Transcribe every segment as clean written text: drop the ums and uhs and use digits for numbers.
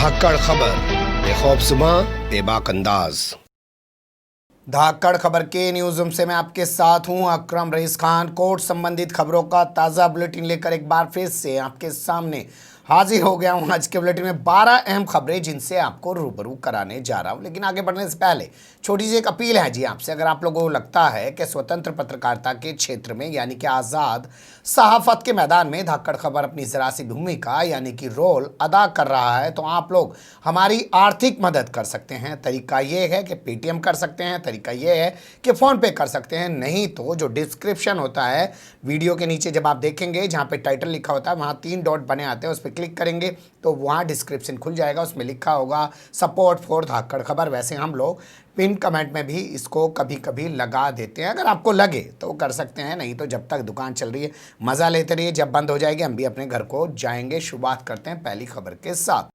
धाकड़ खबर बेखौफसमा बेबाक अंदाज। धाकड़ खबर के न्यूज रूम से मैं आपके साथ हूं अकरम रईस खान। कोर्ट संबंधित खबरों का ताज़ा बुलेटिन लेकर एक बार फिर से आपके सामने हाजिर हो गया हूं। आज के बुलेटिन में 12 अहम खबरें जिनसे आपको रूबरू कराने जा रहा हूं। लेकिन आगे बढ़ने से पहले छोटी सी एक अपील है जी आपसे। अगर आप लोगों को लगता है कि स्वतंत्र पत्रकारिता के क्षेत्र में यानी कि आज़ाद सहाफत के मैदान में धाकड़ खबर अपनी जरा सी भूमिका यानी कि रोल अदा कर रहा है, तो आप लोग हमारी आर्थिक मदद कर सकते हैं। तरीका ये है कि पेटीएम कर सकते हैं, तरीका ये है कि फ़ोन पे कर सकते हैं, नहीं तो जो डिस्क्रिप्शन होता है वीडियो के नीचे जब आप देखेंगे जहाँ पे टाइटल लिखा होता है वहाँ 3 डॉट बने आते हैं, उस पर क्लिक करेंगे तो वहाँ डिस्क्रिप्शन खुल जाएगा, उसमें लिखा होगा सपोर्ट फॉर धाकड़ खबर। वैसे हम लोग पिन कमेंट में भी इसको कभी कभी लगा देते हैं, अगर आपको लगे तो कर सकते हैं, नहीं तो जब तक दुकान चल रही है मज़ा लेते रहिए। जब बंद हो जाएगी हम भी अपने घर को जाएंगे। शुरुआत करते हैं पहली खबर के साथ।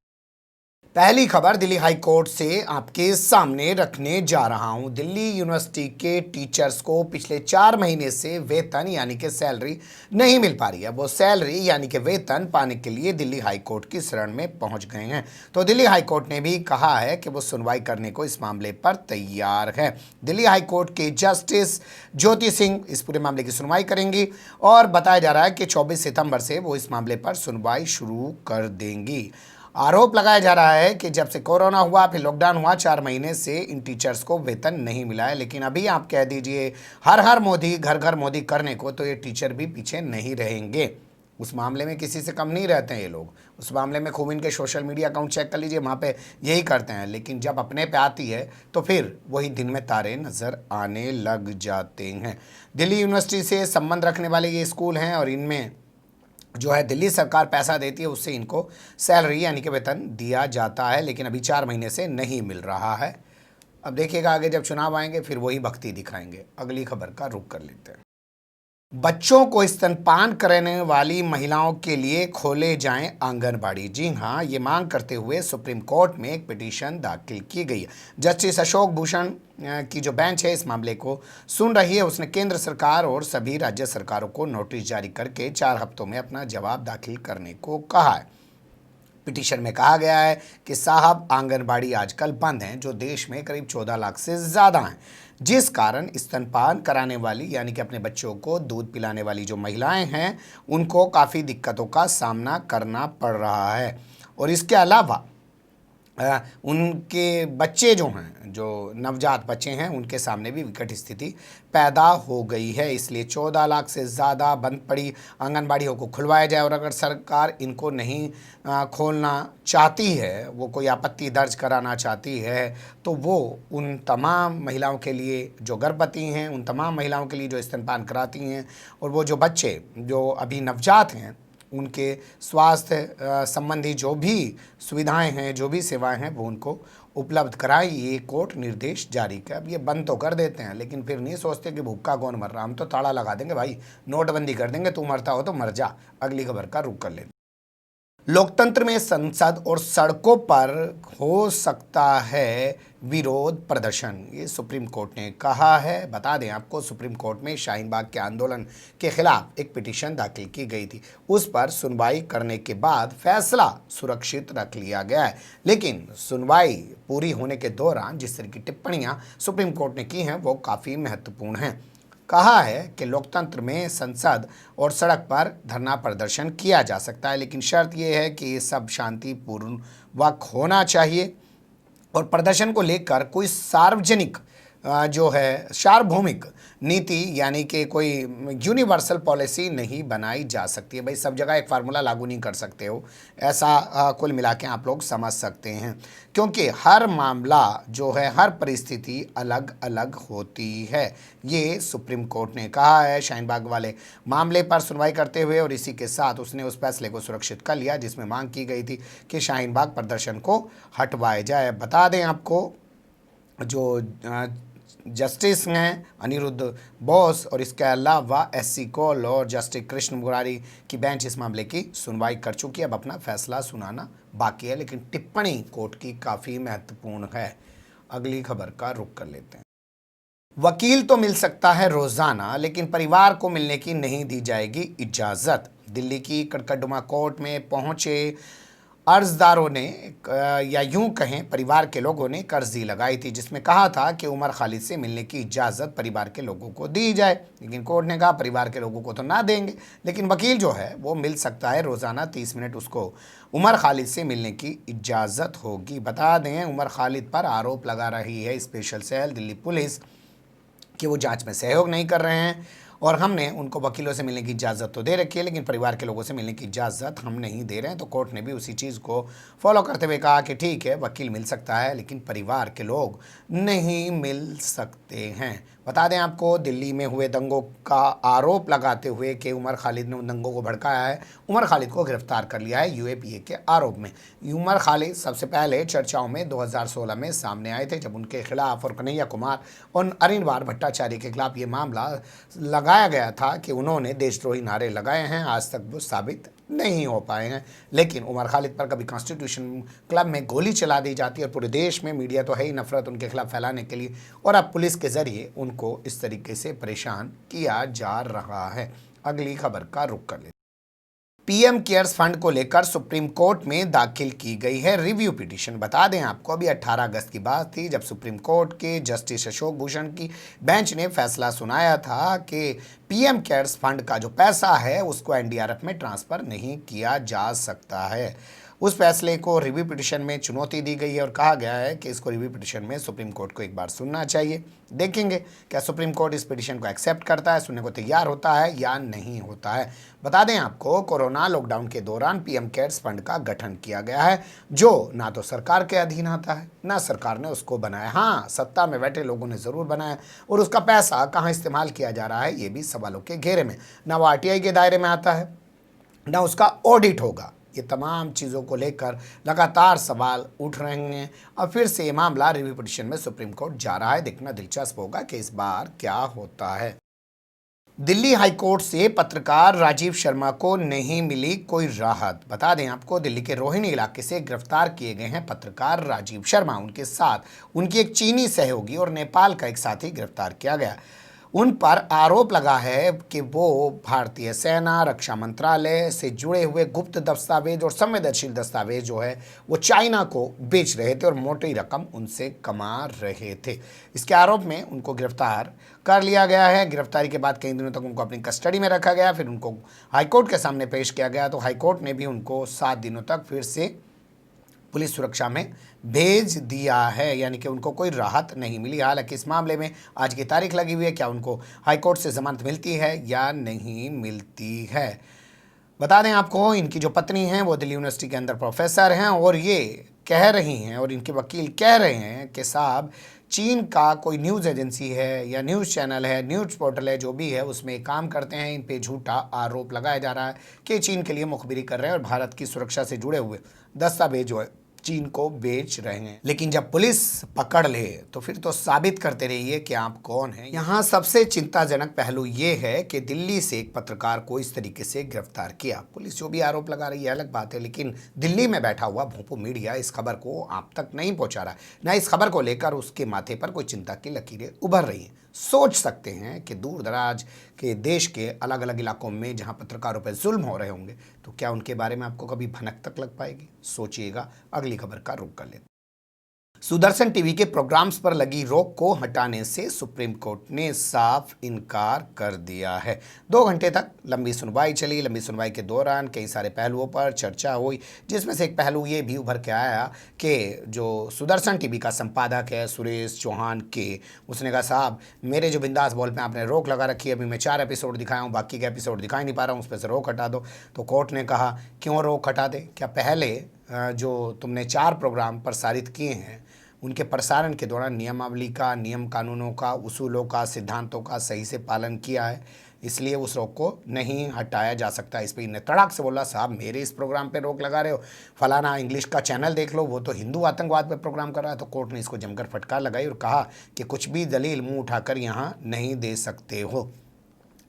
पहली खबर दिल्ली हाई कोर्ट से आपके सामने रखने जा रहा हूं। दिल्ली यूनिवर्सिटी के टीचर्स को पिछले 4 महीने से वेतन यानी कि सैलरी नहीं मिल पा रही है। वो सैलरी यानी कि वेतन पाने के लिए दिल्ली हाई कोर्ट की शरण में पहुंच गए हैं। तो दिल्ली हाई कोर्ट ने भी कहा है कि वो सुनवाई करने को इस मामले पर तैयार है। दिल्ली हाई कोर्ट के जस्टिस ज्योति सिंह इस पूरे मामले की सुनवाई करेंगी और बताया जा रहा है कि 24 सितंबर से वो इस मामले पर सुनवाई शुरू कर देंगी। आरोप लगाया जा रहा है कि जब से कोरोना हुआ फिर लॉकडाउन हुआ 4 महीने से इन टीचर्स को वेतन नहीं मिला है। लेकिन अभी आप कह दीजिए हर हर मोदी घर घर मोदी करने को, तो ये टीचर भी पीछे नहीं रहेंगे। उस मामले में किसी से कम नहीं रहते हैं ये लोग। उस मामले में खूब इनके सोशल मीडिया अकाउंट चेक कर लीजिए, वहाँ पे यही करते हैं। लेकिन जब अपने पे आती है तो फिर वही दिन में तारे नज़र आने लग जाते हैं। दिल्ली यूनिवर्सिटी से संबंध रखने वाले ये स्कूल हैं और इनमें जो है दिल्ली सरकार पैसा देती है, उससे इनको सैलरी यानी कि वेतन दिया जाता है। लेकिन अभी 4 महीने से नहीं मिल रहा है। अब देखिएगा आगे जब चुनाव आएंगे फिर वही भक्ति दिखाएंगे। अगली खबर का रुख कर लेते हैं। बच्चों को स्तनपान कराने वाली महिलाओं के लिए खोले जाएं आंगनबाड़ी। जी हां, ये मांग करते हुए सुप्रीम कोर्ट में एक पिटीशन दाखिल की गई है। जस्टिस अशोक भूषण की जो बेंच है इस मामले को सुन रही है, उसने केंद्र सरकार और सभी राज्य सरकारों को नोटिस जारी करके 4 हफ्तों में अपना जवाब दाखिल करने को कहा है। पिटीशन में कहा गया है कि साहब आंगनबाड़ी आजकल बंद हैं, जो देश में करीब 14 लाख से ज़्यादा हैं, जिस कारण स्तनपान कराने वाली यानी कि अपने बच्चों को दूध पिलाने वाली जो महिलाएं हैं उनको काफ़ी दिक्कतों का सामना करना पड़ रहा है। और इसके अलावा उनके बच्चे जो हैं, जो नवजात बच्चे हैं, उनके सामने भी विकट स्थिति पैदा हो गई है। इसलिए 14 लाख से ज़्यादा बंद पड़ी आंगनबाड़ियों को खुलवाया जाए। और अगर सरकार इनको नहीं खोलना चाहती है, वो कोई आपत्ति दर्ज कराना चाहती है, तो वो उन तमाम महिलाओं के लिए जो गर्भवती हैं, उन तमाम महिलाओं के लिए जो स्तनपान कराती हैं और वो जो बच्चे जो अभी नवजात हैं उनके स्वास्थ्य संबंधी जो भी सुविधाएं हैं, जो भी सेवाएं हैं, वो उनको उपलब्ध कराई। ये कोर्ट निर्देश जारी किया। अब ये बंद तो कर देते हैं लेकिन फिर नहीं सोचते कि भूखा कौन मर रहा, हम तो ताला लगा देंगे भाई, नोटबंदी कर देंगे, तू मरता हो तो मर जा। अगली खबर का रुख कर लेते। लोकतंत्र में संसद और सड़कों पर हो सकता है विरोध प्रदर्शन, ये सुप्रीम कोर्ट ने कहा है। बता दें आपको, सुप्रीम कोर्ट में शाहीन बाग के आंदोलन के खिलाफ एक पिटीशन दाखिल की गई थी। उस पर सुनवाई करने के बाद फैसला सुरक्षित रख लिया गया है। लेकिन सुनवाई पूरी होने के दौरान जिस तरह की टिप्पणियां सुप्रीम कोर्ट ने की हैं वो काफ़ी महत्वपूर्ण हैं। कहा है कि लोकतंत्र में संसद और सड़क पर धरना प्रदर्शन किया जा सकता है, लेकिन शर्त यह है कि ये सब शांतिपूर्वक होना चाहिए और प्रदर्शन को लेकर कोई सार्वजनिक जो है सार्वभौमिक नीति यानी कि कोई यूनिवर्सल पॉलिसी नहीं बनाई जा सकती है। भाई सब जगह एक फार्मूला लागू नहीं कर सकते हो, ऐसा कुल मिला के आप लोग समझ सकते हैं, क्योंकि हर मामला जो है, हर परिस्थिति अलग अलग होती है। ये सुप्रीम कोर्ट ने कहा है शाहीन बाग वाले मामले पर सुनवाई करते हुए। और इसी के साथ उसने उस फैसले को सुरक्षित कर लिया जिसमें मांग की गई थी कि शाहीन बाग प्रदर्शन को हटवाया जाए। बता दें आपको, जो जस्टिस हैं अनिरुद्ध बोस और इसके अलावा एससी कौल और जस्टिस कृष्ण मुरारी की बेंच इस मामले की सुनवाई कर चुकी है। अब अपना फैसला सुनाना बाकी है, लेकिन टिप्पणी कोर्ट की काफ़ी महत्वपूर्ण है। अगली खबर का रुख कर लेते हैं। वकील तो मिल सकता है रोजाना, लेकिन परिवार को मिलने की नहीं दी जाएगी इजाज़त। दिल्ली की कड़कड़डुमा कोर्ट में पहुंचे अर्जदारों ने या यूं कहें परिवार के लोगों ने कर्जी लगाई थी, जिसमें कहा था कि उमर खालिद से मिलने की इजाज़त परिवार के लोगों को दी जाए। लेकिन कोर्ट ने कहा परिवार के लोगों को तो ना देंगे, लेकिन वकील जो है वो मिल सकता है, रोज़ाना 30 मिनट उसको उमर खालिद से मिलने की इजाज़त होगी। बता दें, उमर खालिद पर आरोप लगा रही है स्पेशल सेल दिल्ली पुलिस कि वो जांच में सहयोग नहीं कर रहे हैं और हमने उनको वकीलों से मिलने की इजाज़त तो दे रखी है, लेकिन परिवार के लोगों से मिलने की इजाज़त हम नहीं दे रहे हैं। तो कोर्ट ने भी उसी चीज़ को फॉलो करते हुए कहा कि ठीक है, वकील मिल सकता है लेकिन परिवार के लोग नहीं मिल सकते हैं। बता दें आपको, दिल्ली में हुए दंगों का आरोप लगाते हुए कि उमर खालिद ने उन दंगों को भड़काया है, उमर खालिद को गिरफ्तार कर लिया है यूएपीए के आरोप में। उमर खालिद सबसे पहले चर्चाओं में 2016 में सामने आए थे, जब उनके खिलाफ और कन्हैया कुमार और अनिवार्य भट्टाचार्य के खिलाफ ये मामला लगाया गया था कि उन्होंने देशद्रोही नारे लगाए हैं। आज तक वो साबित नहीं हो पाए हैं। लेकिन उमर खालिद पर कभी कॉन्स्टिट्यूशन क्लब में गोली चला दी जाती है और पूरे देश में मीडिया तो है ही नफरत उनके खिलाफ फैलाने के लिए, और अब पुलिस के जरिए उनको इस तरीके से परेशान किया जा रहा है। अगली खबर का रुख कर लेते। पीएम केयर्स फंड को लेकर सुप्रीम कोर्ट में दाखिल की गई है रिव्यू पिटीशन। बता दें आपको, अभी 18 अगस्त की बात थी जब सुप्रीम कोर्ट के जस्टिस अशोक भूषण की बेंच ने फैसला सुनाया था कि पीएम केयर्स फंड का जो पैसा है उसको एनडीआरएफ में ट्रांसफ़र नहीं किया जा सकता है। उस फैसले को रिव्यू पिटीशन में चुनौती दी गई है और कहा गया है कि इसको रिव्यू पिटीशन में सुप्रीम कोर्ट को एक बार सुनना चाहिए। देखेंगे क्या सुप्रीम कोर्ट इस पिटीशन को एक्सेप्ट करता है, सुनने को तैयार होता है या नहीं होता है। बता दें आपको, कोरोना लॉकडाउन के दौरान पीएम केयर्स फंड का गठन किया गया है, जो ना तो सरकार के अधीन आता है ना सरकार ने उसको बनाया। हाँ, सत्ता में बैठे लोगों ने ज़रूर बनाया, और उसका पैसा कहाँ इस्तेमाल किया जा रहा है ये भी सवालों के घेरे में। ना वो आरटीआई के दायरे में आता है, ना उसका ऑडिट होगा। ये तमाम चीज़ों को लेकर लगातार सवाल उठ रहे हैं और फिर से ये मामला रिव्यू पिटीशन में सुप्रीम कोर्ट जा रहा है। देखना दिलचस्प होगा कि इस बार क्या होता है। दिल्ली हाईकोर्ट से पत्रकार राजीव शर्मा को नहीं मिली कोई राहत। बता दें आपको, दिल्ली के रोहिणी इलाके से गिरफ्तार किए गए हैं पत्रकार राजीव शर्मा। उनके साथ उनकी एक चीनी सहयोगी और नेपाल का एक साथी गिरफ्तार किया गया। उन पर आरोप लगा है कि वो भारतीय सेना, रक्षा मंत्रालय से जुड़े हुए गुप्त दस्तावेज और संवेदनशील दस्तावेज जो है वो चाइना को बेच रहे थे और मोटी रकम उनसे कमा रहे थे। इसके आरोप में उनको गिरफ्तार कर लिया गया है। गिरफ्तारी के बाद कई दिनों तक उनको अपनी कस्टडी में रखा गया, फिर उनको हाईकोर्ट के सामने पेश किया गया, तो हाईकोर्ट ने भी उनको 7 दिनों तक फिर से पुलिस सुरक्षा में भेज दिया है, यानी कि उनको कोई राहत नहीं मिली। हालांकि इस मामले में आज की तारीख लगी हुई है, क्या उनको हाईकोर्ट से जमानत मिलती है या नहीं मिलती है। बता दें आपको, इनकी जो पत्नी हैं वो दिल्ली यूनिवर्सिटी के अंदर प्रोफेसर हैं और ये कह रही हैं और इनके वकील कह रहे हैं कि साहब, चीन का कोई न्यूज़ एजेंसी है या न्यूज़ चैनल है, न्यूज़ पोर्टल है, जो भी है उसमें काम करते हैं। इन पे झूठा आरोप लगाया जा रहा है कि चीन के लिए मुखबिरी कर रहे हैं और भारत की सुरक्षा से जुड़े हुए दस्तावेज जो है चीन को बेच रहे हैं। लेकिन जब पुलिस पकड़ ले तो फिर तो साबित करते रहिए कि आप कौन हैं। यहाँ सबसे चिंताजनक पहलू ये है कि दिल्ली से एक पत्रकार को इस तरीके से गिरफ्तार किया। पुलिस जो भी आरोप लगा रही है अलग बात है, लेकिन दिल्ली में बैठा हुआ भोंपू मीडिया इस खबर को आप तक नहीं पहुंचा रहा है, ना इस खबर को लेकर उसके माथे पर कोई चिंता की लकीरें उभर रही हैं। सोच सकते हैं कि दूर दराज के देश के अलग अलग इलाकों में जहां पत्रकारों पर जुल्म हो रहे होंगे, तो क्या उनके बारे में आपको कभी भनक तक लग पाएगी? सोचिएगा। अगली खबर का रुख कर लेते। सुदर्शन टीवी के प्रोग्राम्स पर लगी रोक को हटाने से सुप्रीम कोर्ट ने साफ इनकार कर दिया है। 2 घंटे तक लंबी सुनवाई चली। लंबी सुनवाई के दौरान कई सारे पहलुओं पर चर्चा हुई, जिसमें से एक पहलू ये भी उभर के आया कि जो सुदर्शन टीवी का संपादक है सुरेश चौहान के, उसने कहा साहब, मेरे जो बिंदास बॉल पे आपने रोक लगा रखी है, अभी मैं 4 एपिसोड दिखाया हूँ, बाकी के एपिसोड दिखा नहीं पा रहा हूँ, उस पर से रोक हटा दो। तो कोर्ट ने कहा क्यों रोक हटा दे? क्या पहले जो तुमने 4 प्रोग्राम प्रसारित किए हैं उनके प्रसारण के दौरान नियमावली का, नियम कानूनों का, उसूलों का, सिद्धांतों का सही से पालन किया है, इसलिए उस रोक को नहीं हटाया जा सकता। इस पर इन्हें तड़ाक से बोला साहब, मेरे इस प्रोग्राम पे रोक लगा रहे हो, फलाना इंग्लिश का चैनल देख लो, वो तो हिंदू आतंकवाद पे प्रोग्राम कर रहा है। तो कोर्ट ने इसको जमकर फटकार लगाई और कहा कि कुछ भी दलील मुंह उठाकर यहाँ नहीं दे सकते हो।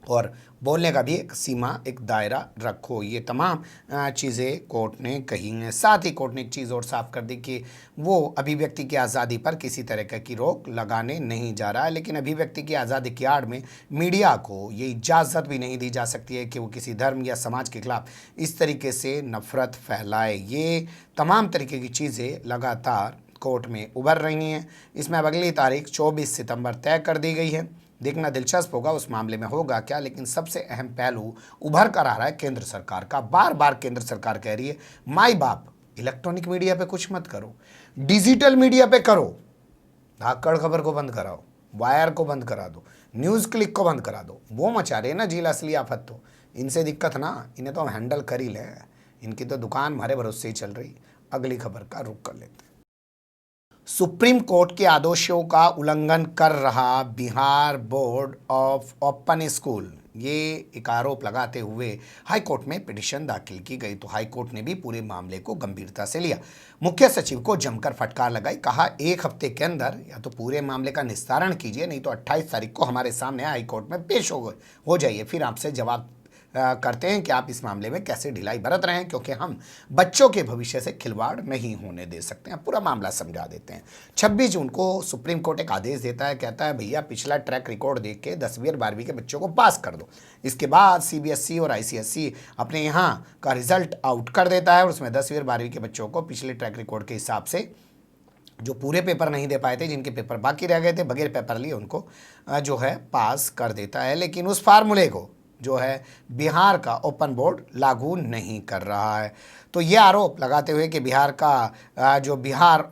और बोलने का भी एक सीमा, एक दायरा रखो। ये तमाम चीज़ें कोर्ट ने कही हैं। साथ ही कोर्ट ने एक चीज़ और साफ कर दी कि वो अभिव्यक्ति की आज़ादी पर किसी तरह की रोक लगाने नहीं जा रहा है, लेकिन अभिव्यक्ति की आज़ादी की आड़ में मीडिया को ये इजाज़त भी नहीं दी जा सकती है कि वो किसी धर्म या समाज के खिलाफ इस तरीके से नफरत फैलाए। ये तमाम तरीके की चीज़ें लगातार कोर्ट में उभर रही हैं। इसमें अब अगली तारीख 24 सितंबर तय कर दी गई है। देखना दिलचस्प होगा उस मामले में होगा क्या। लेकिन सबसे अहम पहलू उभर कर आ रहा है केंद्र सरकार का। बार बार केंद्र सरकार कह रही है, माई बाप इलेक्ट्रॉनिक मीडिया पे कुछ मत करो, डिजिटल मीडिया पे करो। धाकड़ खबर को बंद कराओ, वायर को बंद करा दो, न्यूज़ क्लिक को बंद करा दो। वो मचा रहे ना झील असली आफत। तो इनसे दिक्कत ना, इन्हें तो हम हैंडल कर ही लें। इनकी तो दुकान हमारे भरोसे ही चल रही। अगली खबर का रुख कर लेते हैं। सुप्रीम कोर्ट के आदेशों का उल्लंघन कर रहा Bihar board of open school, ये एक आरोप लगाते हुए हाई कोर्ट में पिटीशन दाखिल की गई। तो हाई कोर्ट ने भी पूरे मामले को गंभीरता से लिया। मुख्य सचिव को जमकर फटकार लगाई। कहा, एक हफ्ते के अंदर या तो पूरे मामले का निस्तारण कीजिए, नहीं तो 28 तारीख को हमारे सामने हाई कोर्ट में पेश हो जाइए। फिर आपसे जवाब करते हैं कि आप इस मामले में कैसे ढिलाई बरत रहे हैं, क्योंकि हम बच्चों के भविष्य से खिलवाड़ नहीं होने दे सकते हैं। पूरा मामला समझा देते हैं। 26 जून को सुप्रीम कोर्ट एक आदेश देता है, कहता है भैया पिछला ट्रैक रिकॉर्ड देख के 10वीं और 12वीं के बच्चों को पास कर दो। इसके बाद सीबीएसई और आईसीएसई अपने यहाँ का रिजल्ट आउट कर देता है और उसमें 10वीं और 12वीं के बच्चों को पिछले ट्रैक रिकॉर्ड के हिसाब से जो पूरे पेपर नहीं दे पाए थे, जिनके पेपर बाकी रह गए थे, बगैर पेपर लिए उनको जो है पास कर देता है। लेकिन उस फार्मूले को जो है बिहार का ओपन बोर्ड लागू नहीं कर रहा है। तो ये आरोप लगाते हुए कि बिहार का जो Bihar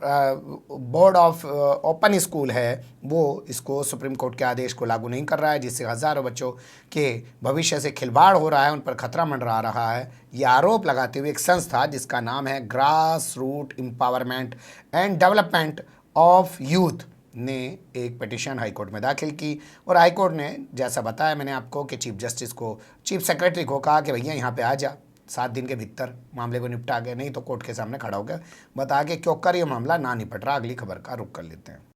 board of open school है वो इसको सुप्रीम कोर्ट के आदेश को लागू नहीं कर रहा है, जिससे हज़ारों बच्चों के भविष्य से खिलवाड़ हो रहा है, उन पर खतरा मंडरा रहा है। ये आरोप लगाते हुए एक संस्था जिसका नाम है grass root empowerment and development of youth ने एक पिटीशन हाईकोर्ट में दाखिल की। और हाईकोर्ट ने जैसा बताया मैंने आपको कि चीफ जस्टिस को, चीफ सेक्रेटरी को कहा कि भैया यहाँ पे आ जा, 7 दिन के भीतर मामले को निपटा के, नहीं तो कोर्ट के सामने खड़ा होकर बता के क्यों कर ये मामला ना निपट रहा। अगली खबर का रुख कर लेते हैं।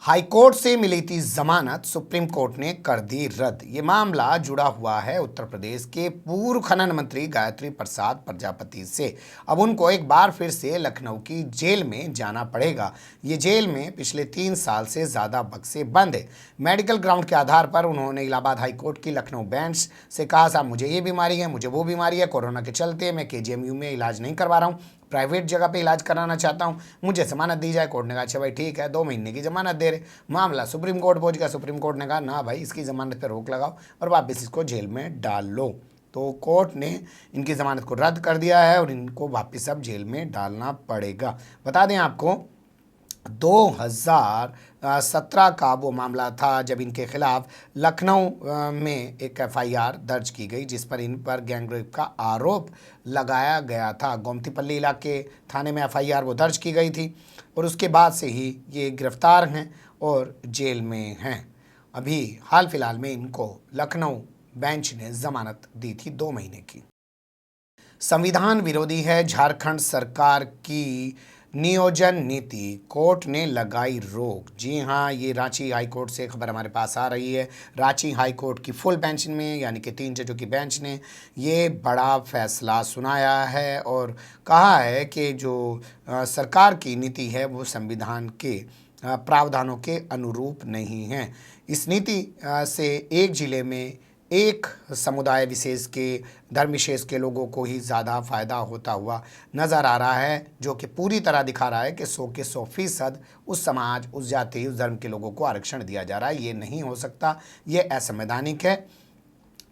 हाईकोर्ट से मिली थी जमानत, सुप्रीम कोर्ट ने कर दी रद्द। ये मामला जुड़ा हुआ है उत्तर प्रदेश के पूर्व खनन मंत्री गायत्री प्रसाद प्रजापति से। अब उनको एक बार फिर से लखनऊ की जेल में जाना पड़ेगा। ये जेल में पिछले 3 साल से ज़्यादा बक्से बंद है। मेडिकल ग्राउंड के आधार पर उन्होंने इलाहाबाद हाईकोर्ट की लखनऊ बेंच से कहा, साहब मुझे ये बीमारी है, मुझे वो बीमारी है, कोरोना के चलते मैं केजीएमयू में इलाज नहीं करवा रहा हूँ, प्राइवेट जगह पे इलाज कराना चाहता हूँ, मुझे जमानत दी जाए। कोर्ट ने कहा, अच्छा भाई ठीक है, 2 महीने की जमानत दे रहे। मामला सुप्रीम कोर्ट पहुँच गया। सुप्रीम कोर्ट ने कहा, ना भाई इसकी जमानत पर रोक लगाओ और वापस इसको जेल में डाल लो। तो कोर्ट ने इनकी ज़मानत को रद्द कर दिया है और इनको वापस अब जेल में डालना पड़ेगा। बता दें आपको 2017 का वो मामला था जब इनके खिलाफ लखनऊ में एक एफआईआर दर्ज की गई, जिस पर इन पर गैंगरेप का आरोप लगाया गया था। गोमतीपल्ली इलाके थाने में एफआईआर वो दर्ज की गई थी और उसके बाद से ही ये गिरफ्तार हैं और जेल में हैं। अभी हाल फिलहाल में इनको लखनऊ बेंच ने जमानत दी थी 2 महीने की। संविधान विरोधी है झारखंड सरकार की नियोजन नीति, कोर्ट ने लगाई रोक। जी हाँ, ये रांची हाई कोर्ट से खबर हमारे पास आ रही है। रांची हाई कोर्ट की फुल बेंच में यानी कि 3 जजों की बेंच ने ये बड़ा फैसला सुनाया है और कहा है कि जो सरकार की नीति है वो संविधान के प्रावधानों के अनुरूप नहीं है। इस नीति से एक जिले में एक समुदाय विशेष के, धर्म विशेष के लोगों को ही ज़्यादा फायदा होता हुआ नज़र आ रहा है, जो कि पूरी तरह दिखा रहा है कि 100 के 100% उस समाज, उस जाति, उस धर्म के लोगों को आरक्षण दिया जा रहा है। ये नहीं हो सकता, ये असंवैधानिक है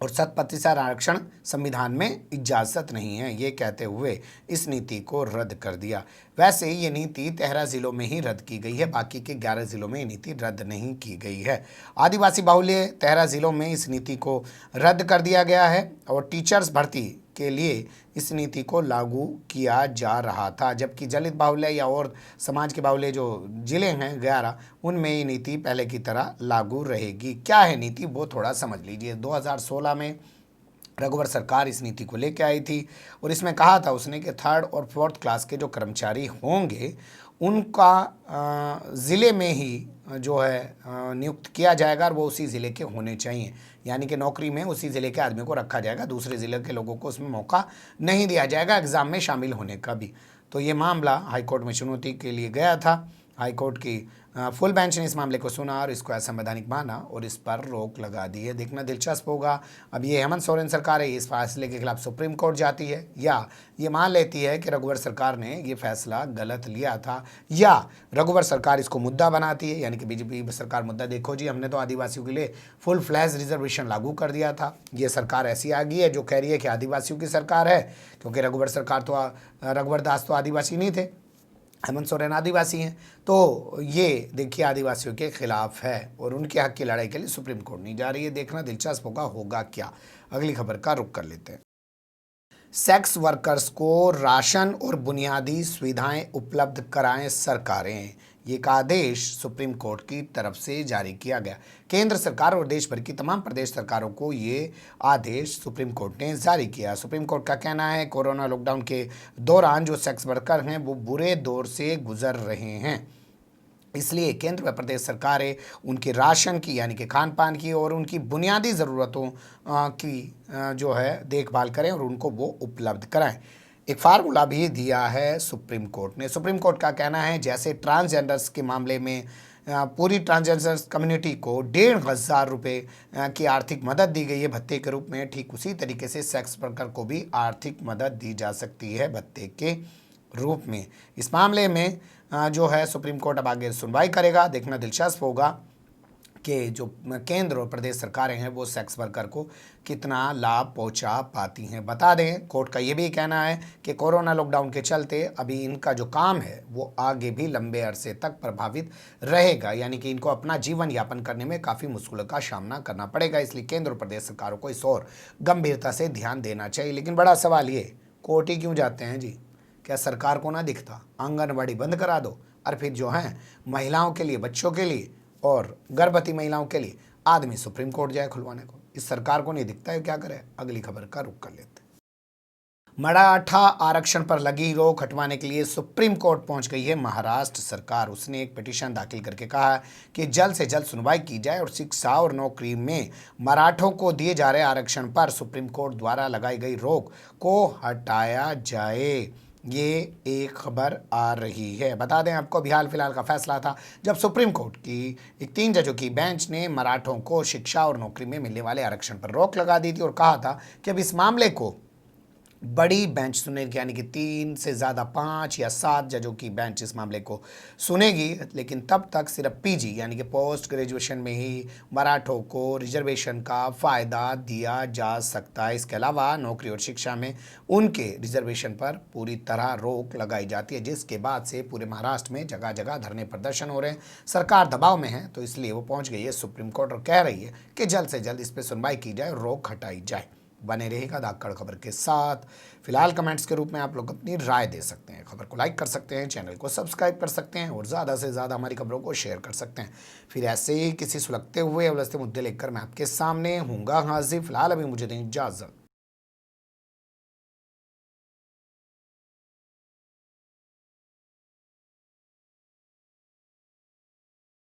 और 100% आरक्षण संविधान में इजाज़त नहीं है, ये कहते हुए इस नीति को रद्द कर दिया। वैसे ये नीति 13 ज़िलों में ही रद्द की गई है, बाकी के 11 ज़िलों में ये नीति रद्द नहीं की गई है। आदिवासी बाहुल्य 13 ज़िलों में इस नीति को रद्द कर दिया गया है और टीचर्स भर्ती के लिए इस नीति को लागू किया जा रहा था, जबकि दलित बाहुल्य या और समाज के बाहुल्य जो ज़िले हैं 11, उनमें ये नीति पहले की तरह लागू रहेगी। क्या है नीति वो थोड़ा समझ लीजिए। 2016 में रघुवर सरकार इस नीति को लेकर आई थी और इसमें कहा था उसने कि 3rd और 4th क्लास के जो कर्मचारी होंगे उनका ज़िले में ही जो है नियुक्त किया जाएगा और वो उसी ज़िले के होने चाहिए, यानी कि नौकरी में उसी ज़िले के आदमी को रखा जाएगा, दूसरे ज़िले के लोगों को उसमें मौका नहीं दिया जाएगा एग्ज़ाम में शामिल होने का भी। तो ये मामला हाईकोर्ट में चुनौती के लिए गया था। हाईकोर्ट की फुल बेंच ने इस मामले को सुना और इसको असंवैधानिक माना और इस पर रोक लगा दी है। देखना दिलचस्प होगा अब ये हेमंत सोरेन सरकार है इस फैसले के खिलाफ सुप्रीम कोर्ट जाती है या ये मान लेती है कि रघुवर सरकार ने ये फैसला गलत लिया था, या रघुवर सरकार इसको मुद्दा बनाती है, यानी कि बीजेपी सरकार मुद्दा देखो जी हमने तो आदिवासियों के लिए फुल फ्लैश रिजर्वेशन लागू कर दिया था। ये सरकार ऐसी आ गई है जो कह रही है कि आदिवासियों की सरकार है, क्योंकि रघुवर दास तो आदिवासी नहीं थे, हेमंत सोरेन आदिवासी हैं। तो ये देखिए आदिवासियों के खिलाफ है और उनके हक की लड़ाई के लिए सुप्रीम कोर्ट नहीं जा रही है। देखना दिलचस्प होगा क्या। अगली खबर का रुख कर लेते हैं। सेक्स वर्कर्स को राशन और बुनियादी सुविधाएं उपलब्ध कराएं सरकारें, ये एक आदेश सुप्रीम कोर्ट की तरफ से जारी किया गया। केंद्र सरकार और देश भर की तमाम प्रदेश सरकारों को ये आदेश सुप्रीम कोर्ट ने जारी किया। सुप्रीम कोर्ट का कहना है कोरोना लॉकडाउन के दौरान जो सेक्स वर्कर हैं वो बुरे दौर से गुजर रहे हैं, इसलिए केंद्र व प्रदेश सरकारें उनके राशन की यानी कि खान पान की और उनकी बुनियादी ज़रूरतों की जो है देखभाल करें और उनको वो उपलब्ध कराएं। एक फार्मूला भी दिया है सुप्रीम कोर्ट ने। सुप्रीम कोर्ट का कहना है जैसे ट्रांसजेंडर्स के मामले में पूरी ट्रांसजेंडर कम्युनिटी को 1,500 रुपये की आर्थिक मदद दी गई है भत्ते के रूप में, ठीक उसी तरीके से सेक्स वर्कर को भी आर्थिक मदद दी जा सकती है भत्ते के रूप में। इस मामले में जो है सुप्रीम कोर्ट अब आगे सुनवाई करेगा। देखना दिलचस्प होगा कि जो केंद्र और प्रदेश सरकारें हैं वो सेक्स वर्कर को कितना लाभ पहुंचा पाती हैं। बता दें कोर्ट का ये भी कहना है कि कोरोना लॉकडाउन के चलते अभी इनका जो काम है वो आगे भी लंबे अरसे तक प्रभावित रहेगा, यानी कि इनको अपना जीवन यापन करने में काफ़ी मुश्किलों का सामना करना पड़ेगा। इसलिए केंद्र और प्रदेश सरकारों को इस और गंभीरता से ध्यान देना चाहिए। लेकिन बड़ा सवाल ये, कोर्ट ही क्यों जाते हैं जी? क्या सरकार को ना दिखता? आंगनबाड़ी बंद करा दो और फिर जो है महिलाओं के लिए, बच्चों के लिए और गर्भवती महिलाओं के लिए आदमी सुप्रीम कोर्ट जाए खुलवाने को। इस सरकार को नहीं दिखता है, क्या करे। अगली खबर का रुख कर लेते हैं। मराठा आरक्षण पर लगी रोक हटवाने के लिए सुप्रीम कोर्ट पहुंच गई है महाराष्ट्र सरकार। उसने एक पिटीशन दाखिल करके कहा कि जल्द से जल्द सुनवाई की जाए और शिक्षा और नौकरी में मराठों को दिए जा रहे आरक्षण पर सुप्रीम कोर्ट द्वारा लगाई गई रोक को हटाया जाए। ये एक खबर आ रही है। बता दें आपको अभी हाल फिलहाल का फैसला था जब सुप्रीम कोर्ट की एक 3 जजों की बेंच ने मराठों को शिक्षा और नौकरी में मिलने वाले आरक्षण पर रोक लगा दी थी और कहा था कि अब इस मामले को बड़ी बेंच सुनेगी, यानी कि 3 से ज़्यादा 5 या 7 जजों की बेंच इस मामले को सुनेगी। लेकिन तब तक सिर्फ पीजी यानी कि पोस्ट ग्रेजुएशन में ही मराठों को रिजर्वेशन का फ़ायदा दिया जा सकता है। इसके अलावा नौकरी और शिक्षा में उनके रिजर्वेशन पर पूरी तरह रोक लगाई जाती है, जिसके बाद से पूरे महाराष्ट्र में जगह जगह धरने प्रदर्शन हो रहे हैं। सरकार दबाव में है तो इसलिए वो पहुँच गई है सुप्रीम कोर्ट और कह रही है कि जल्द से जल्द इस पर सुनवाई की जाए और रोक हटाई जाए। बने रहेगा धाकड़ खबर के साथ। फिलहाल कमेंट्स के रूप में आप लोग अपनी राय दे सकते हैं, खबर को लाइक कर सकते हैं, चैनल को सब्सक्राइब कर सकते हैं और ज़्यादा से ज़्यादा हमारी खबरों को शेयर कर सकते हैं। फिर ऐसे ही किसी सुलगते हुए उलझते मुद्दे लेकर मैं आपके सामने हूँगा हाजिर। फिलहाल अभी मुझे दें इजाज़त।